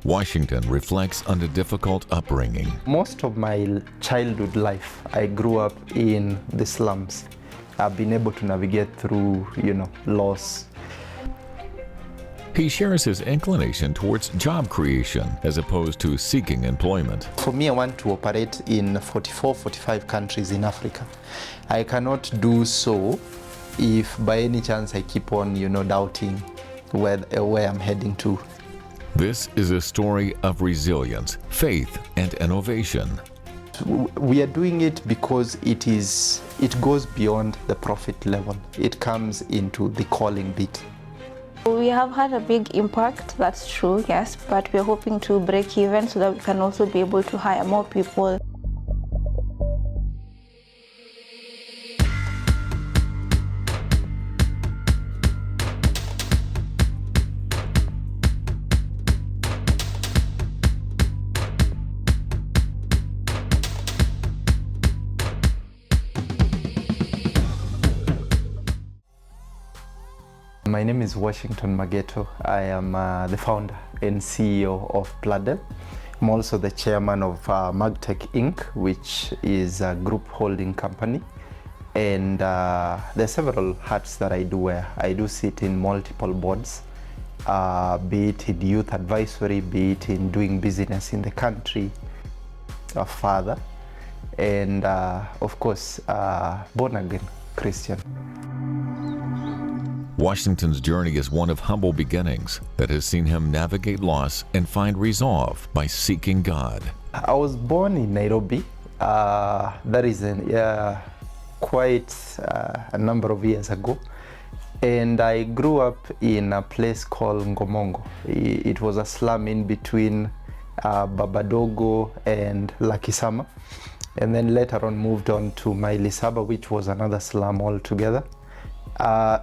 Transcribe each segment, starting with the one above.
Washington reflects on a difficult upbringing. Most of my childhood life, I grew up in the slums. I've been able to navigate through, loss. He shares his inclination towards job creation as opposed to seeking employment. For me, I want to operate in 44, 45 countries in Africa. I cannot do so if by any chance I keep on, doubting where I'm heading to. This is a story of resilience, faith, and innovation. We are doing it because it goes beyond the profit level. It comes into the calling bit. We have had a big impact, that's true, yes, but we're hoping to break even so that we can also be able to hire more people. My name is Washington Mageto. I am the founder and CEO of Pladell. I'm also the chairman of Magtech Inc., which is a group holding company. And there are several hats that I do wear. I do sit in multiple boards, be it in youth advisory, be it in doing business in the country, a father, and of course, born again Christian. Washington's journey is one of humble beginnings that has seen him navigate loss and find resolve by seeking God. I was born in Nairobi. That is quite a number of years ago. And I grew up in a place called Ngomongo. It was a slum in between Babadogo and Lakisama. And then later on moved on to Mailisaba, which was another slum altogether.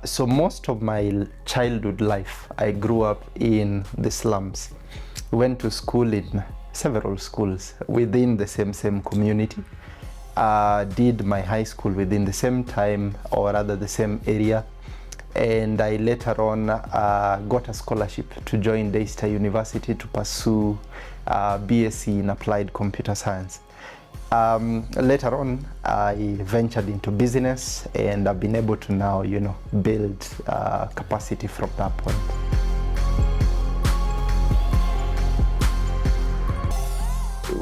So most of my childhood life, I grew up in the slums. Went to school in several schools within the same community. Did my high school within the same time, or rather the same area. And I later on got a scholarship to join Daystar University to pursue BSc in Applied Computer Science. Later on, I ventured into business, and I've been able to now, build capacity from that point.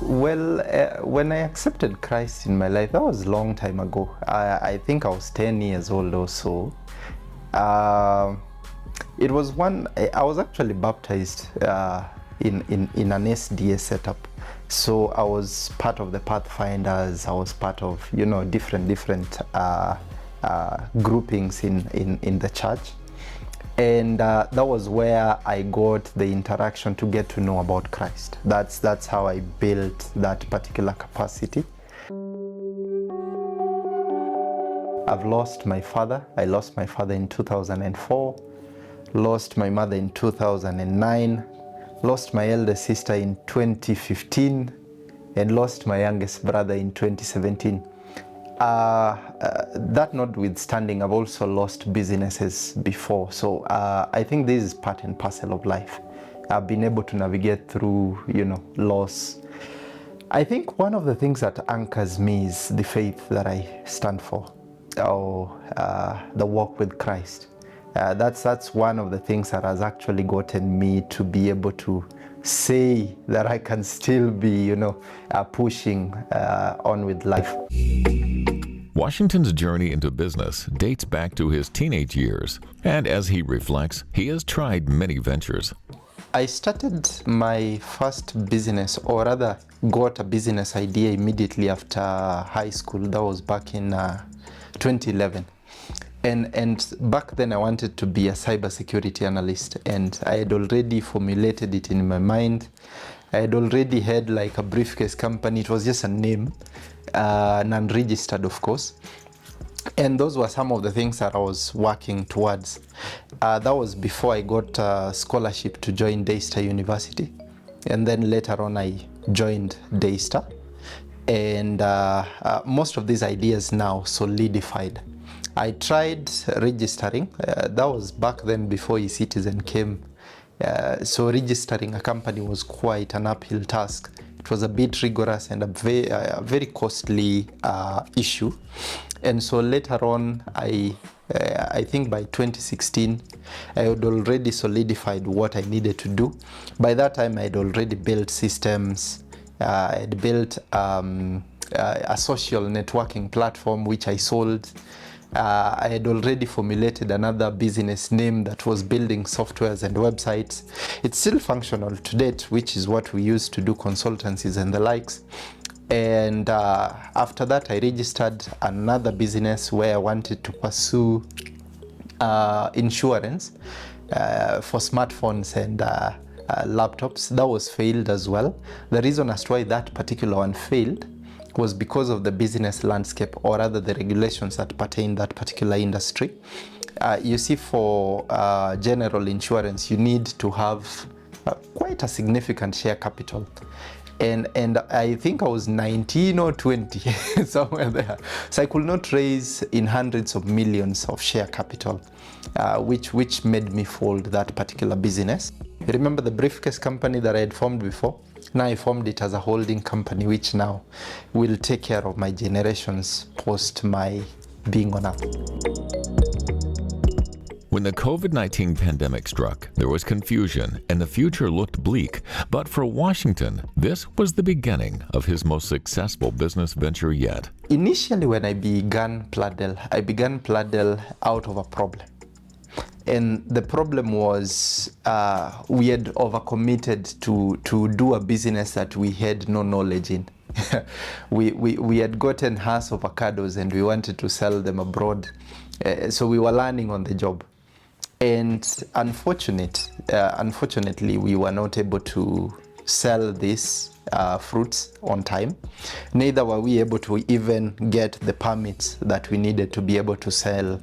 Well, when I accepted Christ in my life, that was a long time ago. I think I was 10 years old or so. It was I was actually baptized in an SDS setup. So I was part of the Pathfinders. I was part of different groupings in the church, and that was where I got the interaction to get to know about Christ. That's how I built that particular capacity. I've lost my father. I lost my father in 2004, lost my mother in 2009. Lost my elder sister in 2015 and lost my youngest brother in 2017. That notwithstanding, I've also lost businesses before. So I think this is part and parcel of life. I've been able to navigate through, loss. I think one of the things that anchors me is the faith that I stand for, or the walk with Christ. That's one of the things that has actually gotten me to be able to say that I can still be, pushing on with life. Washington's journey into business dates back to his teenage years, and as he reflects, he has tried many ventures. I started my first business, or rather got a business idea immediately after high school. That was back in 2011. And back then I wanted to be a cybersecurity analyst, and I had already formulated it in my mind. I had already had like a briefcase company. It was just a name, non-registered of course. And those were some of the things that I was working towards. That was before I got a scholarship to join Daystar University. And then later on I joined Daystar. And most of these ideas now solidified. I tried registering. That was back then before eCitizen came. So registering a company was quite an uphill task. It was a bit rigorous and a very costly issue. And so later on, I think by 2016, I had already solidified what I needed to do. By that time, I had already built systems. I had built a social networking platform, which I sold. I had already formulated another business name that was building softwares and websites. It's still functional to date, which is what we use to do consultancies and the likes. And after that, I registered another business where I wanted to pursue insurance for smartphones and laptops. That was failed as well. The reason as to why that particular one failed was because of the business landscape, or rather the regulations that pertain that particular industry. You see, for general insurance, you need to have quite a significant share capital. And I think I was 19 or 20, somewhere there. So I could not raise in hundreds of millions of share capital, which made me fold that particular business. Remember the briefcase company that I had formed before? Now I formed it as a holding company, which now will take care of my generations post my being on Earth. When the COVID-19 pandemic struck, there was confusion and the future looked bleak. But for Washington, this was the beginning of his most successful business venture yet. Initially, when I began Pladell out of a problem. And the problem was we had overcommitted to do a business that we had no knowledge in. we had gotten Hass avocados and we wanted to sell them abroad. So we were learning on the job. And unfortunately, we were not able to sell these fruits on time. Neither were we able to even get the permits that we needed to be able to sell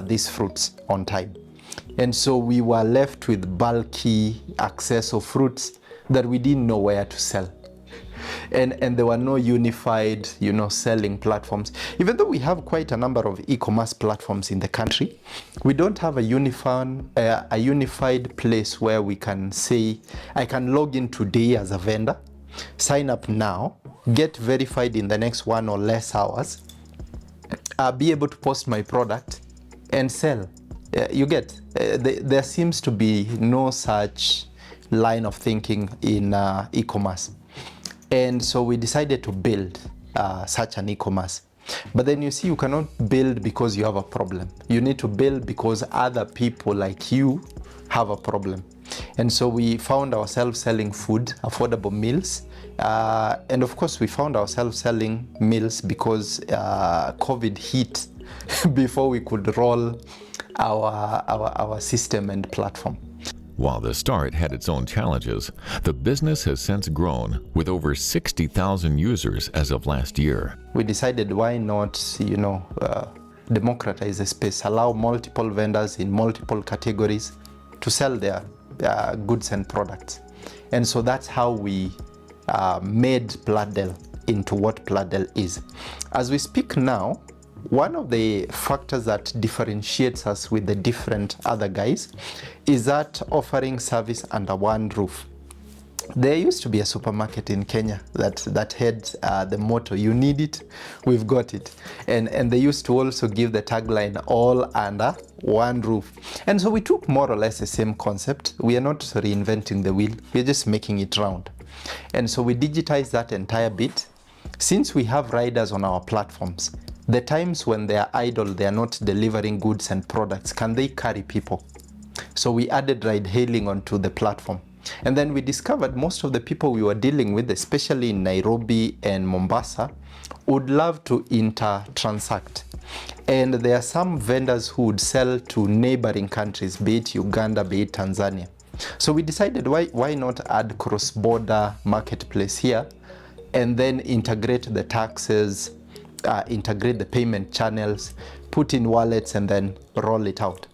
these fruits on time. And so we were left with bulky excess of fruits that we didn't know where to sell. And there were no unified, selling platforms. Even though we have quite a number of e-commerce platforms in the country, we don't have a unified place where we can say, I can log in today as a vendor, sign up now, get verified in the next 1 or less hours, be able to post my product and sell. You get, there seems to be no such line of thinking in e-commerce. And so we decided to build such an e-commerce. But then you see, you cannot build because you have a problem. You need to build because other people like you have a problem. And so we found ourselves selling food, affordable meals. And of course, we found ourselves selling meals because COVID hit before we could roll our system and platform. While the start had its own challenges, the business has since grown with over 60,000 users as of last year. We decided, why not, democratize the space, allow multiple vendors in multiple categories to sell their goods and products. And so that's how we made Pladell into what Pladell is. As we speak now, one of the factors that differentiates us with the different other guys is that offering service under one roof. There used to be a supermarket in Kenya that had the motto, you need it, we've got it. And they used to also give the tagline, all under one roof. And so we took more or less the same concept. We are not reinventing the wheel, we're just making it round. And so we digitized that entire bit. Since we have riders on our platforms, the times when they are idle, they are not delivering goods and products, can they carry people? So we added ride hailing onto the platform. And then we discovered most of the people we were dealing with, especially in Nairobi and Mombasa, would love to inter-transact. And there are some vendors who would sell to neighboring countries, be it Uganda, be it Tanzania. So we decided, why not add cross-border marketplace here and then integrate the taxes, integrate the payment channels, put in wallets, and then roll it out.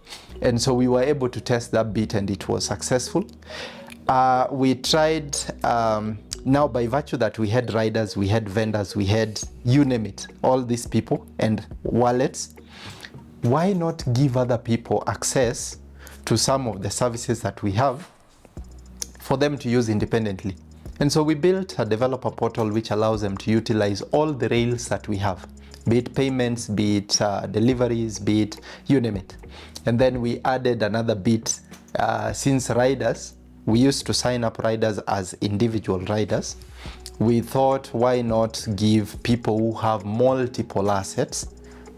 And so we were able to test that bit and it was successful. We tried, now by virtue that we had riders, we had vendors, we had, you name it, all these people and wallets, why not give other people access to some of the services that we have for them to use independently. And so we built a developer portal which allows them to utilize all the rails that we have, be it payments, be it deliveries, be it you name it. And then we added another bit, since riders, we used to sign up riders as individual riders. We thought, why not give people who have multiple assets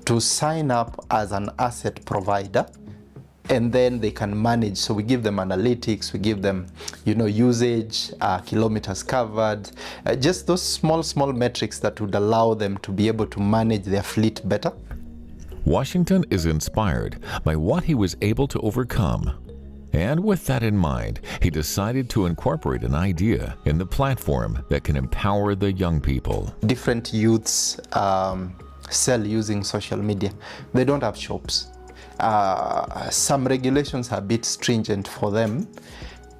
to sign up as an asset provider, and then they can manage. So we give them analytics, we give them, usage, kilometers covered, just those small metrics that would allow them to be able to manage their fleet better. Washington is inspired by what he was able to overcome. And with that in mind, he decided to incorporate an idea in the platform that can empower the young people. Different youths sell using social media. They don't have shops. Some regulations are a bit stringent for them.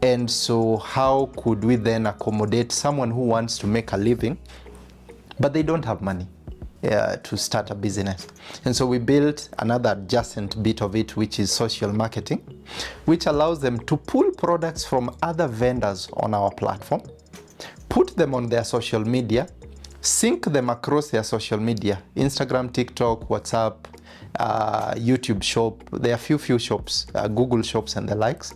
And so how could we then accommodate someone who wants to make a living, but they don't have money to start a business? And so we built another adjacent bit of it, which is social marketing, which allows them to pull products from other vendors on our platform, put them on their social media, sync them across their social media, Instagram, TikTok, WhatsApp, YouTube shop. There are few shops, Google shops and the likes.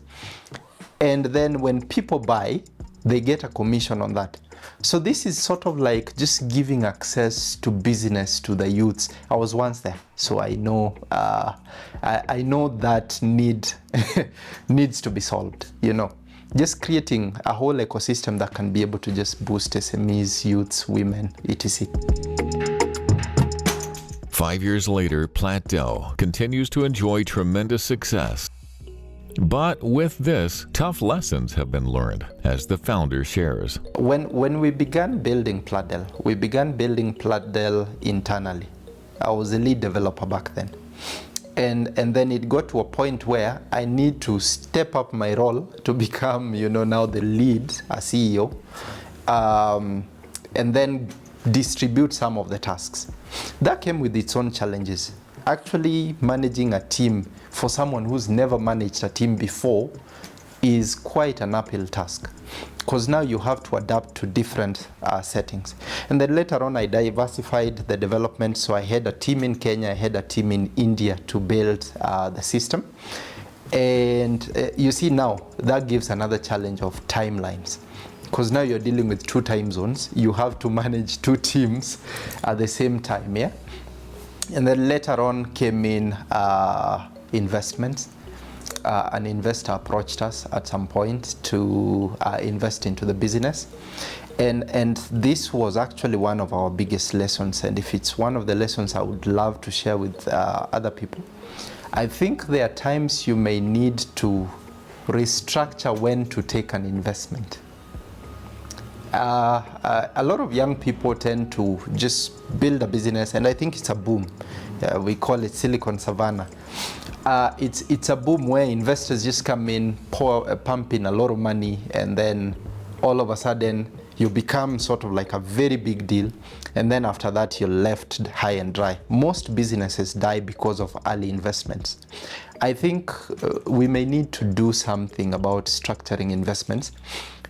And then when people buy, they get a commission on that. So this is sort of like just giving access to business to the youths. I was once there, so I know I know that need needs to be solved. Just creating a whole ecosystem that can be able to just boost SMEs, youths, women, etc. 5 years later, Pladell continues to enjoy tremendous success. But with this, tough lessons have been learned, as the founder shares. When we began building Pladell, we began building Pladell internally. I was a lead developer back then. And then it got to a point where I need to step up my role to become, now the lead, a CEO, and then distribute some of the tasks. That came with its own challenges. Actually, managing a team for someone who's never managed a team before is quite an uphill task, because now you have to adapt to different settings. And then later on, I diversified the development. So I had a team in Kenya, I had a team in India to build the system. And you see now, that gives another challenge of timelines, because now you're dealing with 2 time zones. You have to manage 2 teams at the same time, yeah? And then later on came in investments. An investor approached us at some point to invest into the business. And this was actually one of our biggest lessons. And if it's one of the lessons I would love to share with other people, I think there are times you may need to restructure when to take an investment. A lot of young people tend to just build a business, and I think it's a boom. We call it Silicon Savannah. It's a boom where investors just come in, pump in a lot of money, and then all of a sudden you become sort of like a very big deal, and then after that you're left high and dry. Most businesses die because of early investments. I think we may need to do something about structuring investments.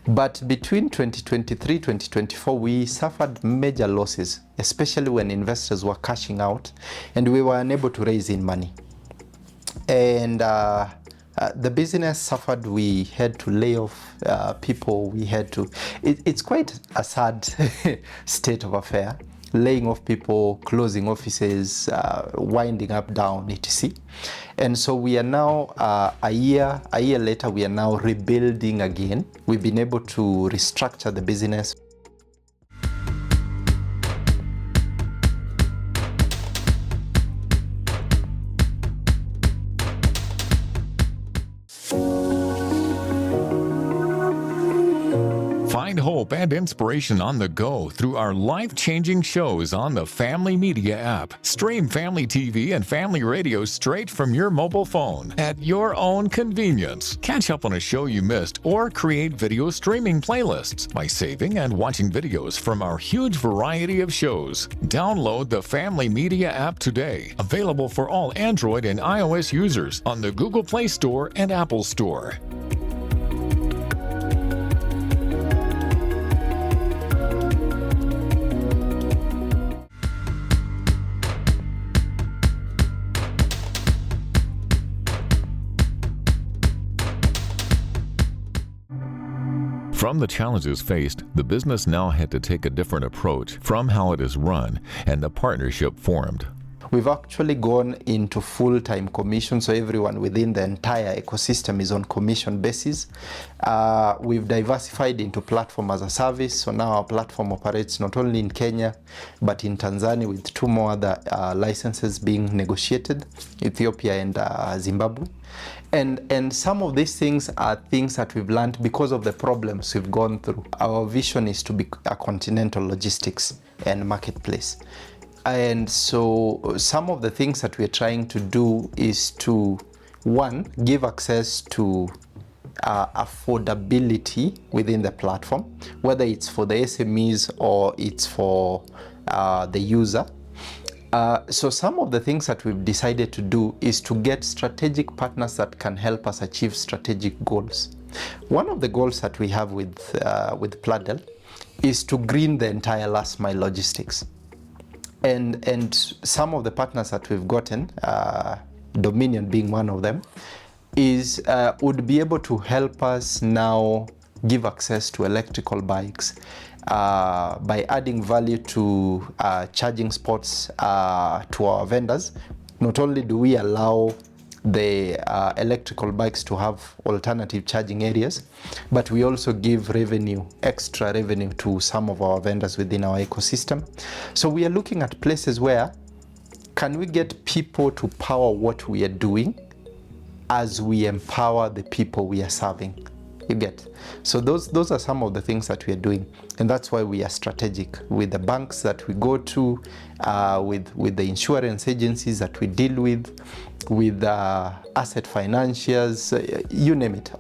But between 2023, 2024, we suffered major losses, especially when investors were cashing out and we were unable to raise in money. And the business suffered. We had to lay off people. It's quite a sad state of affair. Laying off people, closing offices, winding up down, etc. And so we are now, a year later, we are now rebuilding again. We've been able to restructure the business. Find hope and inspiration on the go through our life-changing shows on the Family Media app. Stream Family TV and Family Radio straight from your mobile phone at your own convenience. Catch up on a show you missed or create video streaming playlists by saving and watching videos from our huge variety of shows. Download the Family Media app today. Available for all Android and iOS users on the Google Play Store and Apple Store. From the challenges faced, the business now had to take a different approach from how it is run, and a partnership formed. We've actually gone into full-time commission, so everyone within the entire ecosystem is on commission basis. We've diversified into platform as a service, so now our platform operates not only in Kenya, but in Tanzania, with 2 more other licenses being negotiated, Ethiopia and Zimbabwe. And some of these things are things that we've learned because of the problems we've gone through. Our vision is to be a continental logistics and marketplace. And so some of the things that we're trying to do is to, one, give access to affordability within the platform, whether it's for the SMEs or it's for the user. So some of the things that we've decided to do is to get strategic partners that can help us achieve strategic goals. One of the goals that we have with Pladell is to green the entire last mile logistics. And some of the partners that we've gotten, Dominion being one of them, is would be able to help us now give access to electrical bikes by adding value to charging spots to our vendors. Not only do we allow the electrical bikes to have alternative charging areas, but we also give revenue, extra revenue, to some of our vendors within our ecosystem. So we are looking at places where can we get people to power what we are doing as we empower the people we are serving. You get? So those are some of the things that we are doing, and that's why we are strategic with the banks that we go to, with the insurance agencies that we deal with asset financiers, you name it.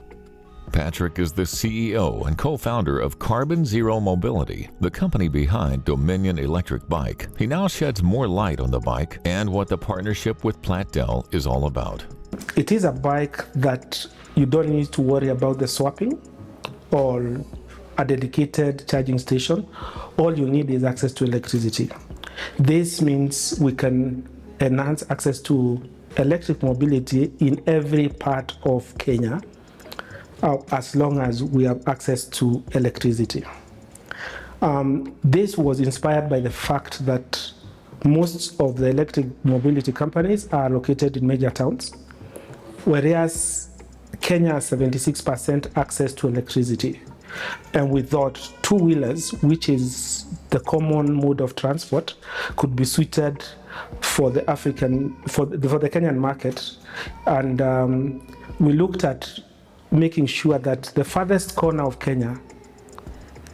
Patrick is the CEO and co-founder of Carbon Zero Mobility, the company behind Dominion Electric Bike. He now sheds more light on the bike and what the partnership with Pladell is all about. It is a bike that you don't need to worry about the swapping or a dedicated charging station. All you need is access to electricity. This means we can enhance access to electric mobility in every part of Kenya, as long as we have access to electricity. This was inspired by the fact that most of the electric mobility companies are located in major towns, whereas Kenya has 76% access to electricity. And we thought two-wheelers, which is the common mode of transport, could be suited for the Kenyan market. And we looked at making sure that the farthest corner of Kenya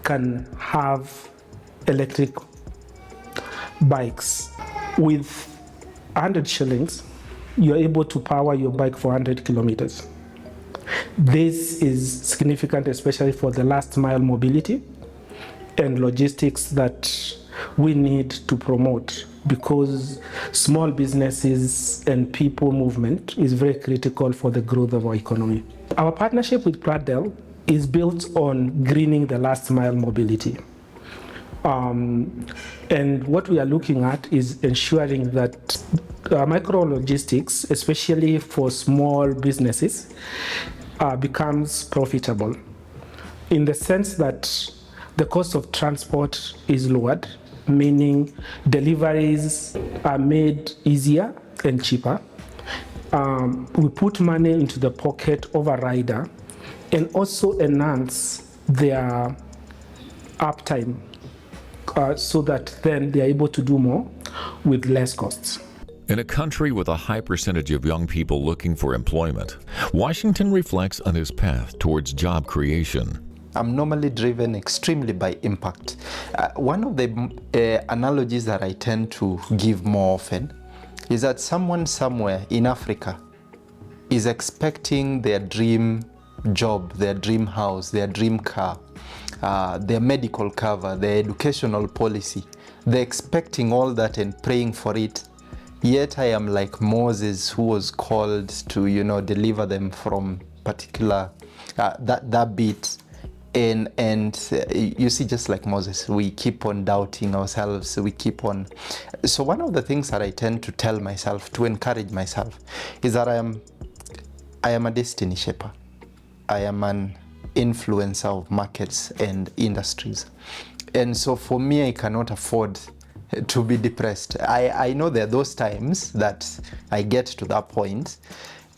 can have electric bikes. With 100 shillings, you're able to power your bike for 100 kilometers. This is significant, especially for the last mile mobility and logistics that we need to promote, because small businesses and people movement is very critical for the growth of our economy. Our partnership with Pladell is built on greening the last mile mobility. And what we are looking at is ensuring that micro logistics, especially for small businesses, becomes profitable, in the sense that the cost of transport is lowered, meaning deliveries are made easier and cheaper. We put money into the pocket of a rider and also enhance their uptime, so that then they are able to do more with less costs. In a country with a high percentage of young people looking for employment, Washington reflects on his path towards job creation. I'm normally driven extremely by impact. One of the analogies that I tend to give more often is that someone somewhere in Africa is expecting their dream job, their dream house, their dream car, their medical cover, their educational policy. They're expecting all that and praying for it. Yet I am like Moses, who was called to, deliver them from particular, that bit. And you see, just like Moses, we keep on doubting ourselves. We keep on. So one of the things that I tend to tell myself, to encourage myself, is that I am a destiny shaper. I am an influencer of markets and industries. And so for me, I cannot afford to be depressed. I know there are those times that I get to that point,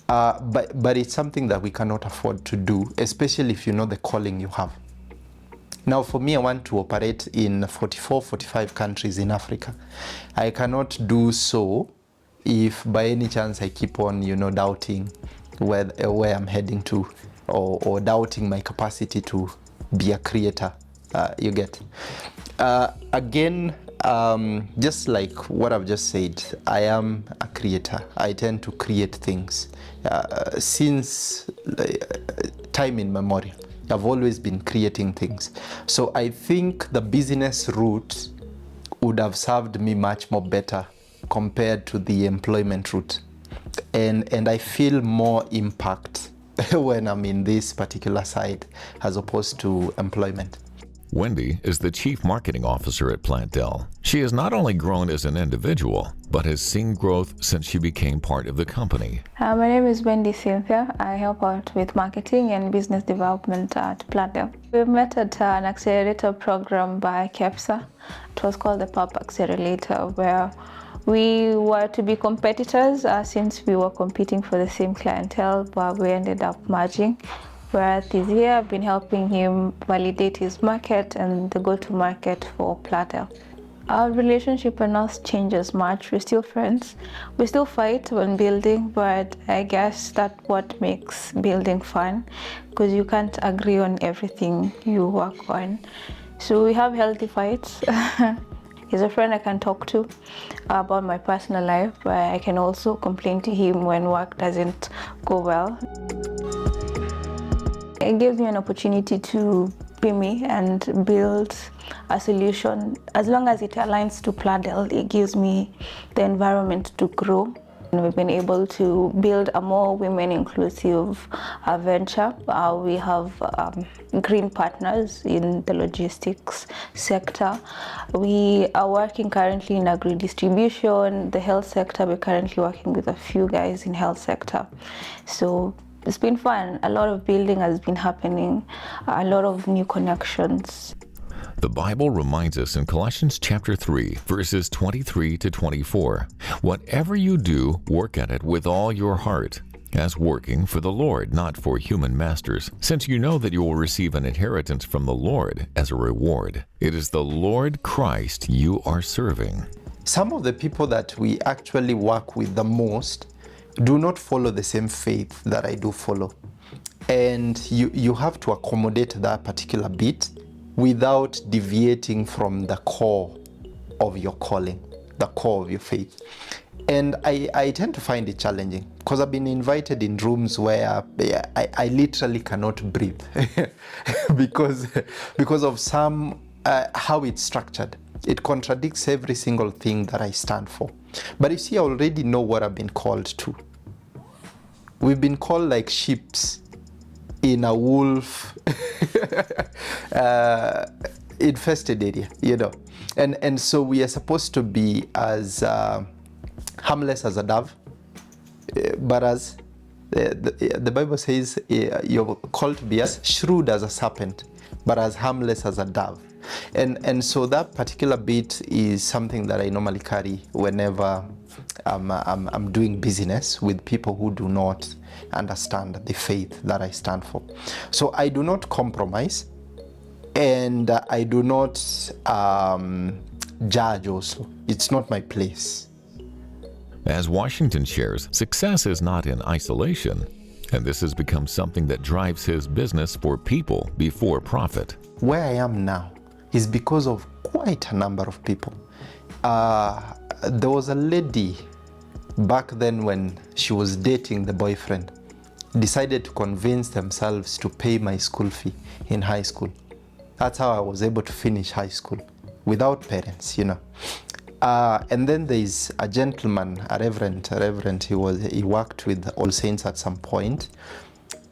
but it's something that we cannot afford to do, especially if you know the calling you have. Now for me, I want to operate in 44, 45 countries in Africa. I cannot do so if by any chance I keep on, doubting where I'm heading to, or doubting my capacity to be a creator. You get. Again, just like what I've just said, I am a creator. I tend to create things. Since time immemorial, I've always been creating things. So I think the business route would have served me much more better compared to the employment route. And I feel more impact when I'm in this particular side as opposed to employment. Wendy is the Chief Marketing Officer at Pladell. She has not only grown as an individual, but has seen growth since she became part of the company. My name is Wendy Cynthia. I help out with marketing and business development at Pladell. We met at an accelerator program by KEPSA. It was called the PUP Accelerator, where we were to be competitors since we were competing for the same clientele, but we ended up merging. Where this year I've been helping him validate his market and the go-to-market for Pladell. Our relationship and us changes much. We're still friends. We still fight when building, but I guess that's what makes building fun, because you can't agree on everything you work on. So we have healthy fights. He's a friend I can talk to about my personal life, but I can also complain to him when work doesn't go well. It gives me an opportunity to be me and build a solution. As long as it aligns to Pladell, it gives me the environment to grow. And we've been able to build a more women-inclusive venture. We have green partners in the logistics sector. We are working currently in agri-distribution, the health sector. We're currently working with a few guys in health sector. So it's been fun. A lot of building has been happening, a lot of new connections. The Bible reminds us in Colossians chapter 3, verses 23 to 24, "Whatever you do, work at it with all your heart, as working for the Lord, not for human masters, since you know that you will receive an inheritance from the Lord as a reward. It is the Lord Christ you are serving." Some of the people that we actually work with the most do not follow the same faith that I do follow. And you have to accommodate that particular bit without deviating from the core of your calling, the core of your faith. And I tend to find it challenging because I've been invited in rooms where I literally cannot breathe because of some how it's structured. It contradicts every single thing that I stand for. But you see, I already know what I've been called to. We've been called like sheep in a wolf infested area, And so we are supposed to be as harmless as a dove, but as the Bible says, you're called to be as shrewd as a serpent, but as harmless as a dove. And so that particular bit is something that I normally carry whenever I'm doing business with people who do not understand the faith that I stand for. So I do not compromise, and I do not judge also. It's not my place. As Washington shares, success is not in isolation, and this has become something that drives his business for people before profit. Where I am now is because of quite a number of people. There was a lady back then when she was dating the boyfriend, decided to convince themselves to pay my school fee in high school. That's how I was able to finish high school without parents, And then there's a gentleman, a reverend. He worked with All Saints at some point,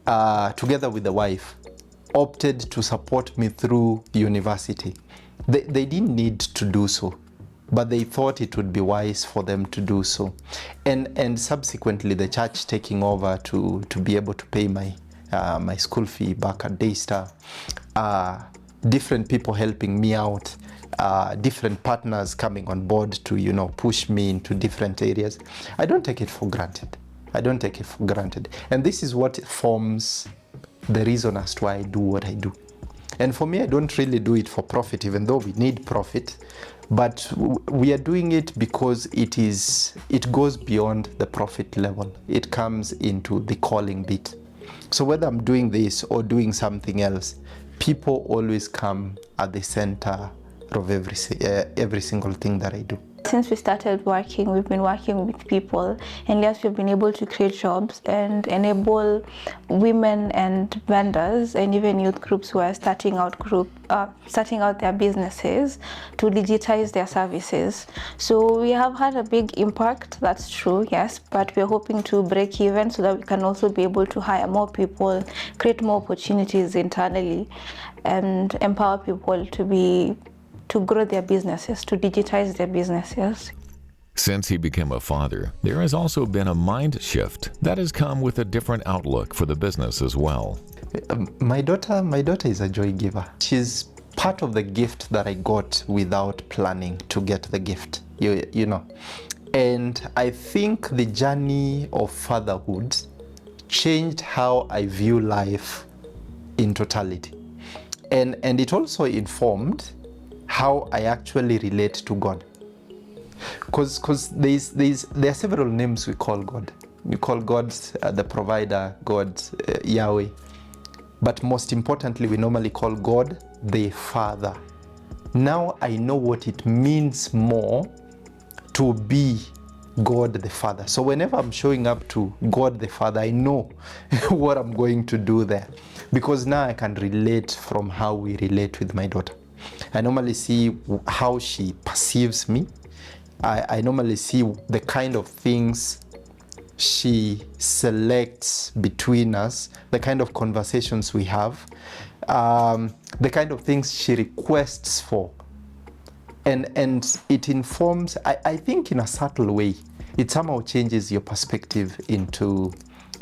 together with the wife, opted to support me through university. They didn't need to do so, but they thought it would be wise for them to do so. And subsequently the church taking over to be able to pay my my school fee back at Daystar, different people helping me out, different partners coming on board to, you know, push me into different areas. I don't take it for granted. I don't take it for granted. And this is what forms the reason as to why I do what I do. And for me, I don't really do it for profit, even though we need profit. But we are doing it because it goes beyond the profit level. It comes into the calling bit. So whether I'm doing this or doing something else, people always come at the center of every single thing that I do. Since we started working, we've been working with people, and yes, we've been able to create jobs and enable women and vendors and even youth groups who are starting out their businesses to digitize their services. So we have had a big impact, that's true, yes, but we're hoping to break even so that we can also be able to hire more people, create more opportunities internally, and empower people to grow their businesses, to digitize their businesses. Since he became a father, there has also been a mind shift that has come with a different outlook for the business as well. My daughter is a joy giver. She's part of the gift that I got without planning to get the gift, you know. And I think the journey of fatherhood changed how I view life in totality. And it also informed how I actually relate to God. Because there are several names we call God. We call God the provider, God Yahweh. But most importantly, we normally call God the Father. Now I know what it means more to be God the Father. So whenever I'm showing up to God the Father, I know what I'm going to do there. Because now I can relate from how we relate with my daughter. I normally see how she perceives me. I normally see the kind of things she selects between us, the kind of conversations we have, the kind of things she requests for. And it informs, I think in a subtle way, it somehow changes your perspective into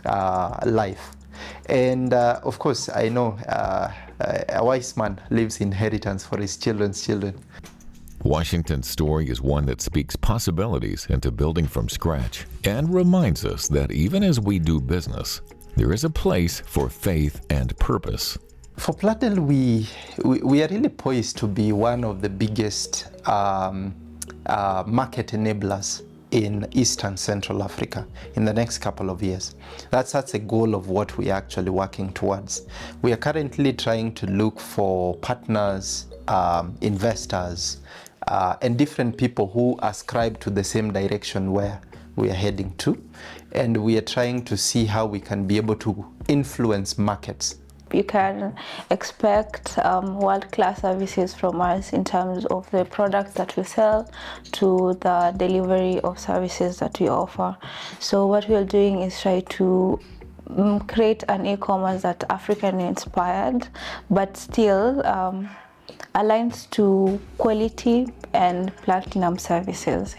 life. And of course, I know a wise man leaves inheritance for his children's children. Washington's story is one that speaks possibilities into building from scratch and reminds us that even as we do business, there is a place for faith and purpose. For Pladell, we are really poised to be one of the biggest market enablers in Eastern Central Africa in the next couple of years. That's a goal of what we are actually working towards. We are currently trying to look for partners, investors, and different people who ascribe to the same direction where we are heading to. And we are trying to see how we can be able to influence markets. You can expect world-class services from us in terms of the products that we sell to the delivery of services that we offer. So what we are doing is try to create an e-commerce that's African-inspired, but still aligns to quality and platinum services.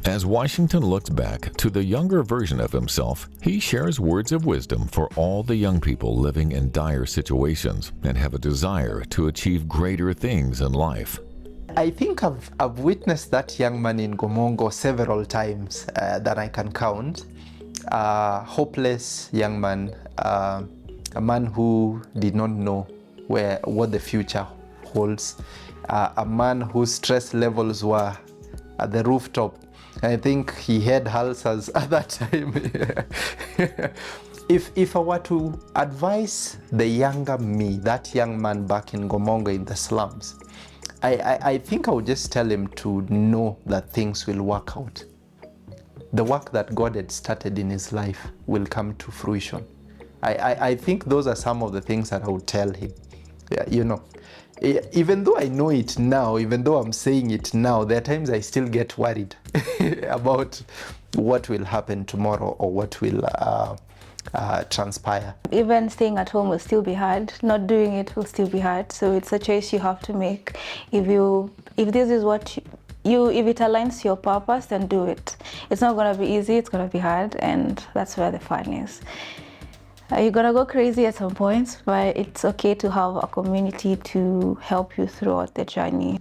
As Washington looks back to the younger version of himself, he shares words of wisdom for all the young people living in dire situations and have a desire to achieve greater things in life. I think I've witnessed that young man in Gomongo several times that I can count. Hopeless young man, a man who did not know what the future holds, a man whose stress levels were at the rooftop. I think he had ulcers at that time. If I were to advise the younger me, that young man back in Gomongo in the slums, I think I would just tell him to know that things will work out. The work that God had started in his life will come to fruition. I think those are some of the things that I would tell him. You know, even though I know it now, even though I'm saying it now, there are times I still get worried about what will happen tomorrow or what will transpire. Even staying at home will still be hard. Not doing it will still be hard. So it's a choice you have to make. If this is what if it aligns to your purpose, then do it. It's not going to be easy. It's going to be hard, and that's where the fun is. You're gonna go crazy at some points, but it's okay to have a community to help you throughout the journey.